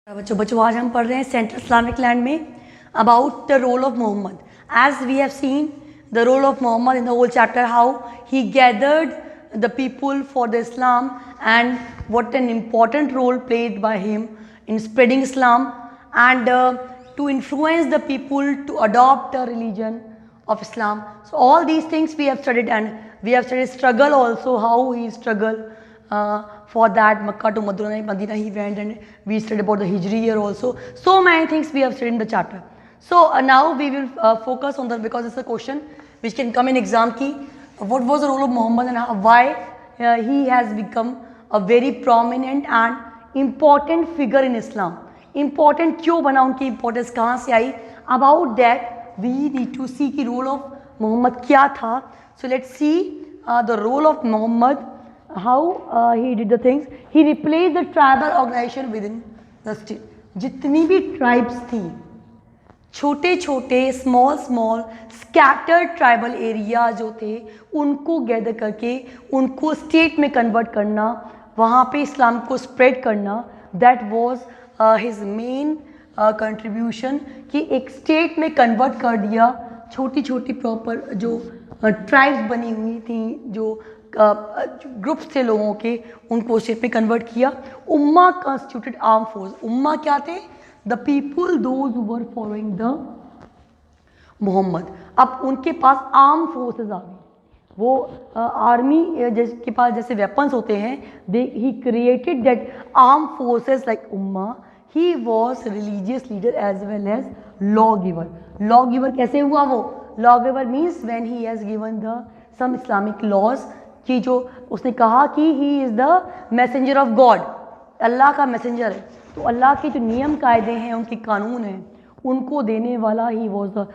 बच्चों आज हम पढ़ रहे हैं सेंट्रल इस्लामिक लैंड में about the role of Mohammad. As we have seen the role of Mohammad in the whole chapter, how he gathered the people for the Islam and what an important role played by him in spreading Islam and to influence the people to adopt the religion of Islam. So all these things we have studied, and we have studied struggle also, how he struggled for that Makkah to Medina he went, and we studied about the Hijri year also. So many things we have studied in the chapter. So now we will focus on that, because it's a question which can come in exam ki what was the role of Muhammad and why he has become a very prominent and important figure in Islam. Important क्यों बना, उनकी importance कहाँ से आई? About that we need to see कि role of Muhammad क्या था. So let's see the role of Muhammad, how he did the things. He replaced the tribal organization within the state. जितनी भी tribes थी, छोटे छोटे स्मॉल स्कैटर्ड ट्राइबल एरिया जो थे, उनको गैदर करके उनको स्टेट में कन्वर्ट करना, वहाँ पे इस्लाम को स्प्रेड करना, that was his main contribution. कि एक स्टेट में कन्वर्ट कर दिया, छोटी छोटी प्रॉपर जो ट्राइब्स बनी हुई थी, जो ग्रुप्स थे लोगों के, उनको स्टेट में कन्वर्ट किया. Ummah constituted arm force. उम्मा क्या थे? The people those who were following the Mohammad. अब उनके पास आर्म फोर्सेस आ गई. वो आर्मी के पास जैसे वेपन्स होते हैं, he created that arm forces like उम्मा. He was religious leader as well as law giver. Law giver कैसे हुआ वो? Law giver means when he has given the some Islamic laws, कि जो उसने कहा कि he is the messenger of God, Allah का मैसेंजर है, तो अल्लाह के जो नियम कायदे हैं, उनके कानून हैं, उनको देने वाला ही was the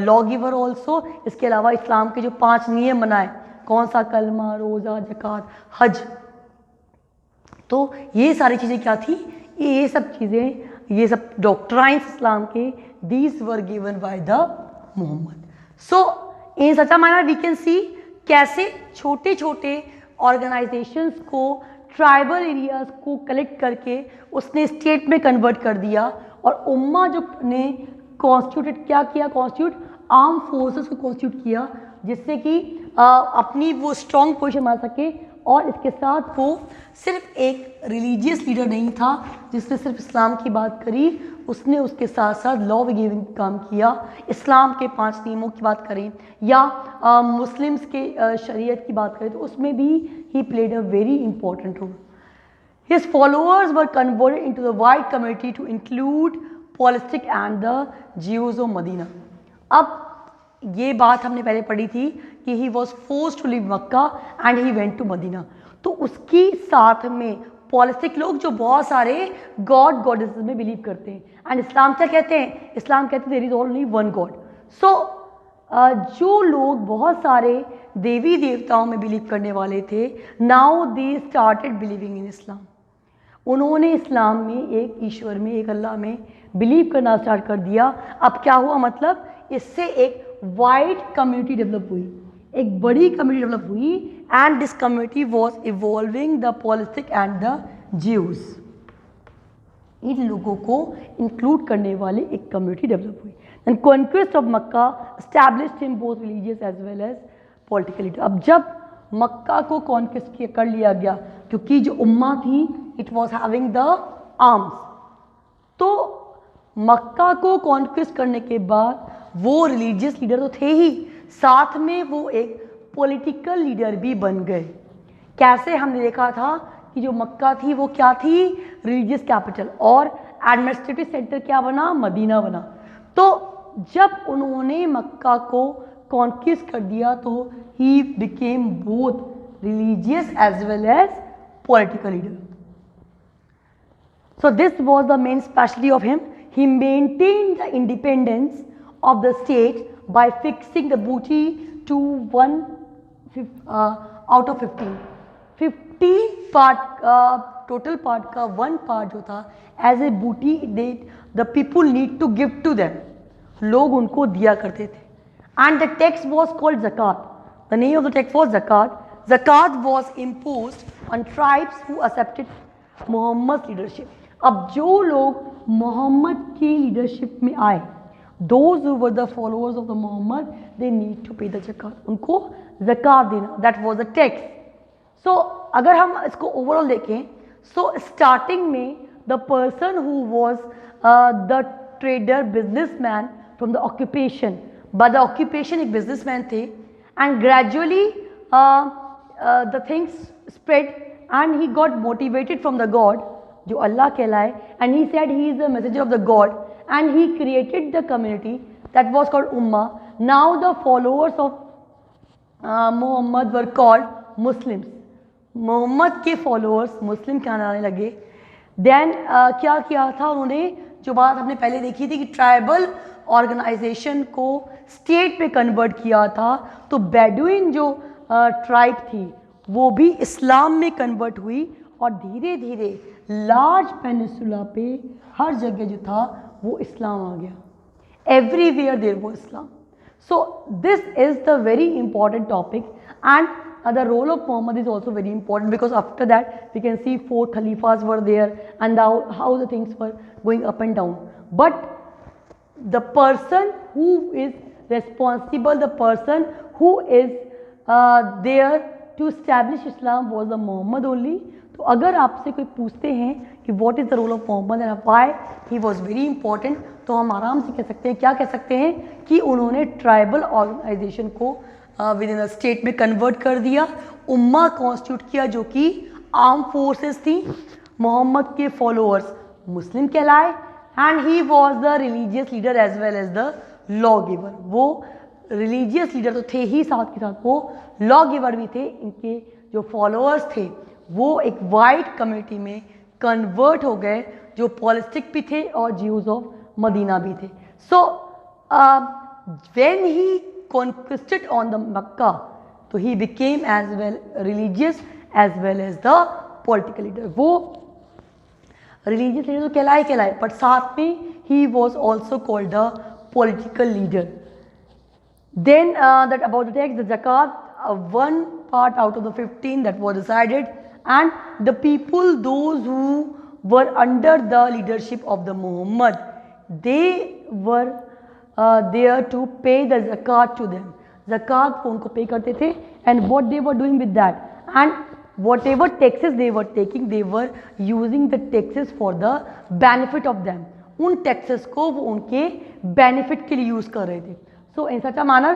law giver also. इसके अलावा इस्लाम के जो 5 नियम बनाए, कौन सा? कलमा, रोज़ा, ज़कात, हज. तो ये सारी चीज़ें क्या थी? ये सब चीज़ें, ये सब डॉक्ट्राइन्स इस्लाम के, these were given by the Mohammad. So in such a manner we can see कैसे छोटे छोटे ऑर्गेनाइजेशंस को, ट्राइबल एरियाज को कलेक्ट करके उसने स्टेट में कन्वर्ट कर दिया. और उम्मा जो ने कॉन्स्टिट्यूटेड क्या किया? कॉन्स्टिट्यूट आर्म फोर्सेस को कॉन्स्टिट्यूट किया, जिससे कि अपनी वो स्ट्रॉन्ग पोजीशन बना सके. और इसके साथ वो सिर्फ एक रिलीजियस लीडर नहीं था जिसने सिर्फ इस्लाम की बात करी, उसने उसके साथ साथ लॉ गिविंग काम किया. इस्लाम के 5 नियमों की बात करें या मुस्लिम्स के शरीयत की बात करें, तो उसमें भी he played a very important role. His followers were converted into the white community to include Palestine and the Jews of Medina. अब ये बात हमने पहले पढ़ी थी कि he was forced to leave Makkah and he went to Medina. तो उसकी साथ में पॉलिस्टिक लोग जो बहुत सारे गॉड गॉडेसेस में बिलीव करते हैं. एंड इस्लाम क्या कहते हैं? इस्लाम कहते हैं there is only one God. So जो लोग बहुत सारे देवी देवताओं में बिलीव करने वाले थे, now they started believing in Islam. उन्होंने इस्लाम में एक ईश्वर में, एक अल्लाह में बिलीव करना स्टार्ट कर दिया. अब क्या हुआ? मतलब इससे एक वाइड कम्युनिटी डेवलप हुई, एक बड़ी कम्युनिटी डेवलप हुई. And this community was evolving the polistic and the Jews. इन लोगों को इंक्लूड करने वाले एक कम्युनिटी डेवलप हुई. And conquest of Mecca established him both religious as well as political leader. अब जब मक्का को कॉन्क्वेस्ट कर लिया गया, क्योंकि जो उम्मा थी it was having the arms, तो मक्का को कॉन्क्वेस्ट करने के बाद वो रिलीजियस लीडर तो थे ही, साथ में वो एक पॉलिटिकल लीडर भी बन गए. कैसे? हमने देखा था कि जो मक्का थी वो क्या थी? Religious capital. और एडमिनिस्ट्रेटिव सेंटर क्या बना? मदीना बना. तो जब उन्होंने मक्का को कॉन्क्वेस्ट कर दिया तो he became both religious as well as political leader. So this was the main specialty of him. He maintained the independence of the state by fixing the booty to 1 out of 15. 15 part total part का 1 part जो था as a booty the people need to give to them. लोग उनको दिया करते थे. And the tax was called zakat. The name of the tax was zakat. Zakat was imposed on tribes who accepted Muhammad's leadership. अब जो लोग मोहम्मद की leadership में आए, those who were the followers of the Muhammad, they need to pay the zakat. उनको zakat देना, that was the text. So अगर हम इसको overall देखें, so starting में the person who was the trader businessman from the occupation, by the occupation एक businessman थे, and gradually the things spread and he got motivated from the God, जो अल्लाह कहलाए, and he said he is the messenger of the God, and he created the community that was called Ummah. Now the followers of Muhammad were called Muslims. Mohammad के followers मुस्लिम कहलाने लगे. Then क्या किया था उन्होंने, जो बात हमने पहले देखी थी कि ट्राइबल ऑर्गेनाइजेशन को स्टेट में कन्वर्ट किया था, तो बेडुइन जो ट्राइब थी वो भी इस्लाम में कन्वर्ट हुई और धीरे धीरे लार्ज पेनिसुला पे हर जगह जो था वो इस्लाम आ गया. एवरीवेयर देयर वो Islam. So this is the very important topic, and the role of Muhammad is also very important, because after that we can see 4 Khalifas were there and how the things were going up and down. But the person who is responsible, the person who is there to establish Islam was the Muhammad only. तो अगर आपसे कोई पूछते हैं कि what is the role of Muhammad and why he was very important, तो हम आराम से कह सकते हैं, क्या कह सकते हैं कि उन्होंने ट्राइबल ऑर्गेनाइजेशन को विद इन स्टेट में कन्वर्ट कर दिया, उम्मा कॉन्स्टिट्यूट किया जो कि आर्म फोर्सेस थी. मोहम्मद के फॉलोअर्स मुस्लिम कहलाए, and he was the religious leader as well as the law giver. वो रिलीजियस लीडर तो थे ही, साथ के साथ वो लॉ गिवर भी थे. इनके जो फॉलोअर्स थे वो एक वाइट कम्युनिटी में कन्वर्ट हो गए, जो पॉलिस्टिक भी थे और ज्यूज ऑफ मदीना भी थे. So when he conquered on the Makkah, so he became as well religious as well as the political leader. वो religious leader तो कहलाए, but साथ में he was also called the political leader. Then that about the text, the zakat, one part out of the 15 that was decided, and the people, those who were under the leadership of the Muhammad, they were there to pay the zakat to them. Zakat वो उनको पे करते थे, and what they were doing with that, and whatever taxes they were taking, they were using the taxes for the benefit of them. उन taxes को वो उनके benefit के लिए use कर रहे थे. So in such a manner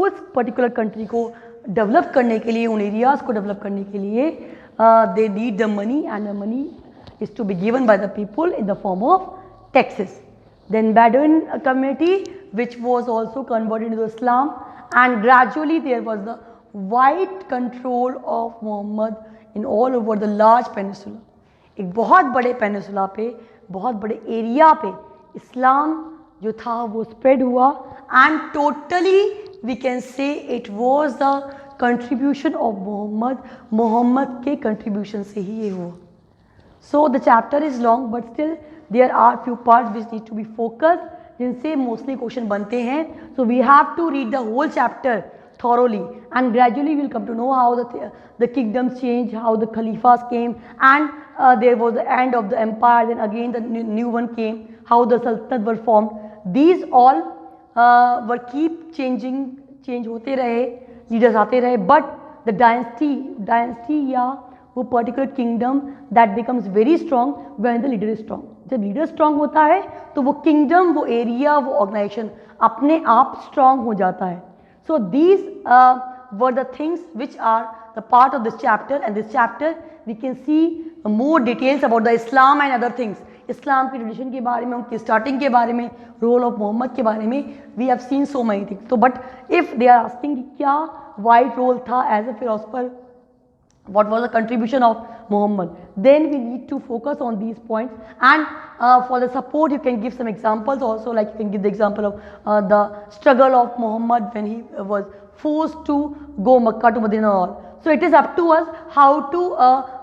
उस particular country को develop करने के लिए, उन areas को develop करने के लिए they need the money, and the money is to be given by the people in the form of taxes. Then Bedouin community, which was also converted into Islam, and gradually there was the white control of Muhammad in all over the large peninsula. एक बहुत बड़े peninsula पे, बहुत बड़े area पे इस्लाम जो था वो स्प्रेड हुआ, and totally we can say it was the contribution of Muhammad. Mohammad के contribution से ही ये हुआ. So the chapter is long, but still there are few parts which need to be focused, जिनसे mostly question बनते हैं. So we have to read the whole chapter thoroughly, and gradually we will come to know how the kingdoms changed, how the Khalifas came, and there was the end of the empire, then again the new one came, how the Sultanate were formed. These all were keep change होते रहे, leaders आते रहे, but the dynasty या वो particular kingdom that becomes very strong when the leader is strong. जब leader strong होता है तो वो kingdom, वो area, वो organization अपने आप strong हो जाता है. So these were the things which are the part of this chapter, and this chapter we can see more details about the Islam and other things. इस्लाम की ट्रेडिशन के बारे में, उनकी स्टार्टिंग के बारे में, रोल ऑफ मोहम्मद के बारे में we have seen so many things. तो but if they are asking क्या वाइट रोल था as a philosopher, what was the contribution of Muhammad, then we need to focus on these points, and for the support you can give some examples also, like you can give the example of the struggle of Muhammad when he was forced to go Makkah to Medina all. So it is up to us how to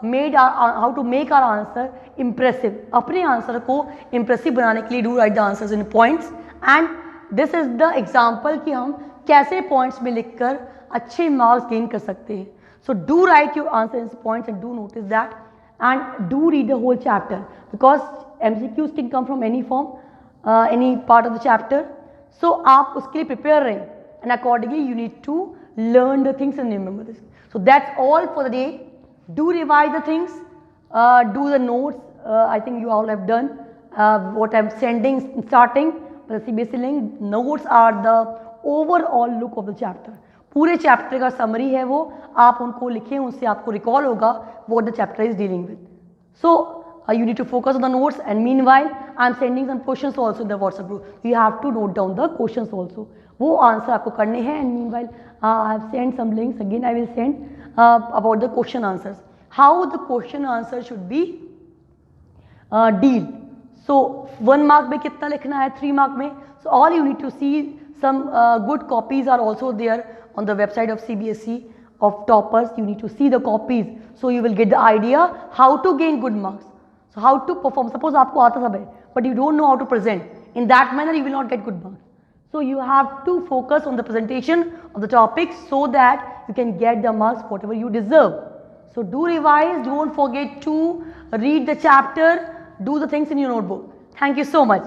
make our answer impressive. अपने answer को impressive बनाने के लिए do write the answers in points, and this is the example कि हम कैसे points में लिखकर अच्छे marks gain कर सकते हैं. So do write your answer in points and do notice that, and do read the whole chapter, because MCQs can come from any form, any part of the chapter. So आप उसके लिए prepare रहें, and accordingly you need to learn the things and remember this. So that's all for the day. Do revise the things, do the notes. I think you all have done what I'm sending starting the CBSE link. Notes are the overall look of the chapter. पूरे chapter का summary है वो, आप उनको लिखें, उससे आपको recall होगा what the chapter is dealing with. So you need to focus on the notes, and meanwhile I am sending some questions also in the WhatsApp group. You have to note down the questions also. वो answer आपको करने हैं, and meanwhile I have sent some links. Again I will send about the question answers. How the question answer should be deal. So 1 mark में कितना लिखना है, 3 mark में. So all you need to see, some good copies are also there on the website of CBSE of toppers. You need to see the copies, so you will get the idea how to gain good marks. So how to perform. Suppose आपको आता सब है, but you don't know how to present. In that manner you will not get good marks. So you have to focus on the presentation of the topics so that you can get the marks whatever you deserve. So do revise, don't forget to read the chapter, do the things in your notebook. Thank you so much.